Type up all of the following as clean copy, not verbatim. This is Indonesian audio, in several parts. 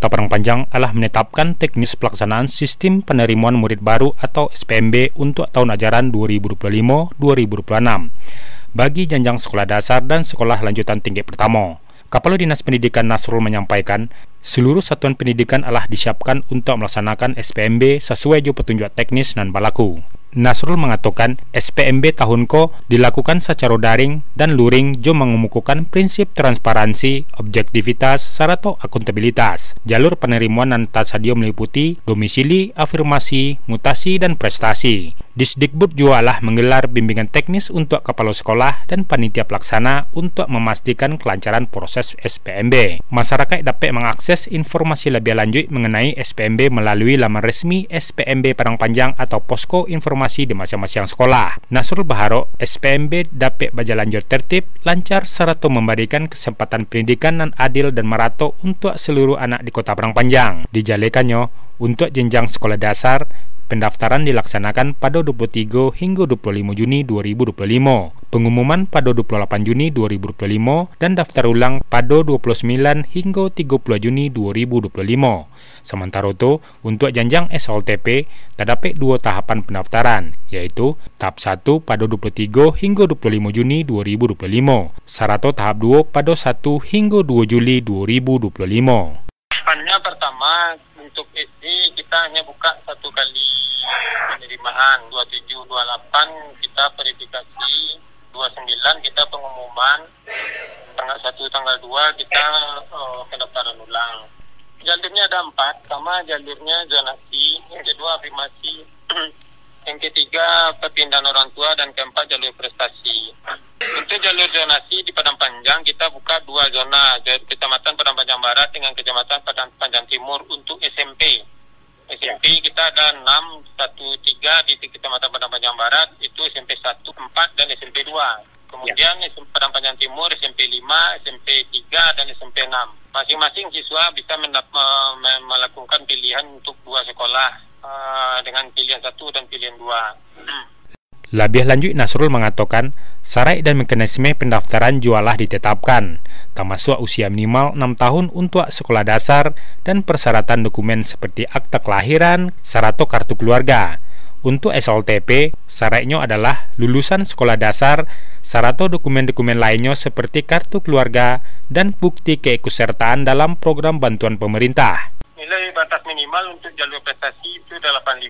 Kota Parangpanjang telah menetapkan teknis pelaksanaan sistem penerimaan murid baru atau SPMB untuk tahun ajaran 2025-2026 bagi jenjang sekolah dasar dan sekolah lanjutan tinggi pertama. Kepala Dinas Pendidikan Nasrul menyampaikan, seluruh satuan pendidikan telah disiapkan untuk melaksanakan SPMB sesuai petunjuk teknis dan berlaku. Nasrul mengatakan SPMB tahun ko dilakukan secara daring dan luring jo mengemukakan prinsip transparansi, objektivitas, serta akuntabilitas. Jalur penerimaan dan tasadio meliputi domisili, afirmasi, mutasi, dan prestasi. Disdikbud juga lah menggelar bimbingan teknis untuk kepala sekolah dan panitia pelaksana untuk memastikan kelancaran proses SPMB. Masyarakat dapat mengakses informasi lebih lanjut mengenai SPMB melalui laman resmi SPMB Parangpanjang atau posko informasi di masing-masing sekolah. Nasrul berharap SPMB dapat berjalan tertib, lancar, serta memberikan kesempatan pendidikan yang adil dan merata untuk seluruh anak di Kota Parangpanjang. Dijalikannya untuk jenjang sekolah dasar, pendaftaran dilaksanakan pada 23 hingga 25 Juni 2025, pengumuman pada 28 Juni 2025, dan daftar ulang pada 29 hingga 30 Juni 2025. Sementara itu, untuk jenjang SLTP, terdapat dua tahapan pendaftaran, yaitu tahap 1 pada 23 hingga 25 Juni 2025, serta tahap 2 pada 1 hingga 2 Juli 2025. Pertama, untuk SD kita hanya buka satu kali penerimaan, 27, 28 kita verifikasi, 29 kita pengumuman, tanggal 1, tanggal 2 kita pendaftaran ulang. Jalurnya ada 4, pertama jalurnya zonasi, yang kedua afirmasi, yang ketiga perpindahan orang tua, dan keempat jalur prestasi. Untuk jalur zonasi di Padang Panjang kita buka 2 zona, Kecamatan Padang Panjang Barat dengan Kecamatan Padang Panjang Timur untuk SMP. SMP kita ada 613 di Kecamatan Padang Panjang Barat, itu SMP 1, 4 dan SMP 2. Kemudian SMP Padang Panjang Timur SMP 5, SMP 3 dan SMP 6. Masing-masing siswa bisa melakukan pilihan untuk 2 sekolah dengan pilihan 1 dan pilihan 2. Lebih lanjut, Nasrul mengatakan syarat dan mekanisme pendaftaran jualah ditetapkan, termasuk usia minimal 6 tahun untuk sekolah dasar dan persyaratan dokumen seperti akta kelahiran, serta kartu keluarga. Untuk SLTP, syaratnya adalah lulusan sekolah dasar, serta dokumen-dokumen lainnya seperti kartu keluarga dan bukti keikutsertaan dalam program bantuan pemerintah. Nilai batas minimal untuk jalur prestasi itu 85,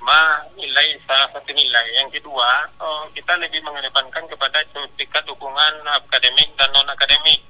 nilai salah satu nilai. Yang kedua, kita lebih mengedepankan kepada sertifikat dukungan akademik dan non-akademik,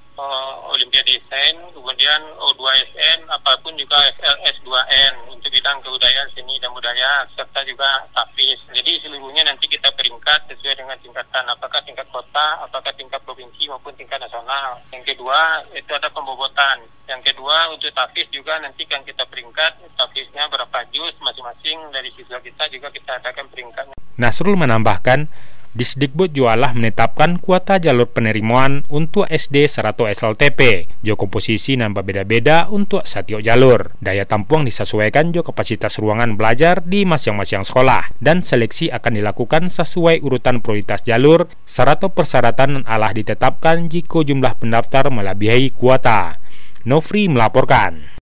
Olimpiade SN, kemudian O2SN, apapun juga FLS2N untuk bidang kebudayaan, seni dan budaya, serta juga TAFIS. Jadi seluruhnya nanti kita peringkat sesuai dengan tingkatan, apakah tingkat kota, apakah tingkat provinsi maupun tingkat nasional. Yang kedua, itu ada pembobotan. Yang kedua, untuk TAFIS juga nanti kan kita peringkat, TAFISnya berapa juz masing-masing dari siswa kita juga kita adakan peringkatnya. Nasrul menambahkan, Disdikbud jualah menetapkan kuota jalur penerimaan untuk SD serta SLTP. Jo komposisi dan berbeda-beda untuk setiap jalur. Daya tampung disesuaikan jo kapasitas ruangan belajar di masing-masing sekolah, dan seleksi akan dilakukan sesuai urutan prioritas jalur serta persyaratan alah ditetapkan jika jumlah pendaftar melebihi kuota. Nofri melaporkan.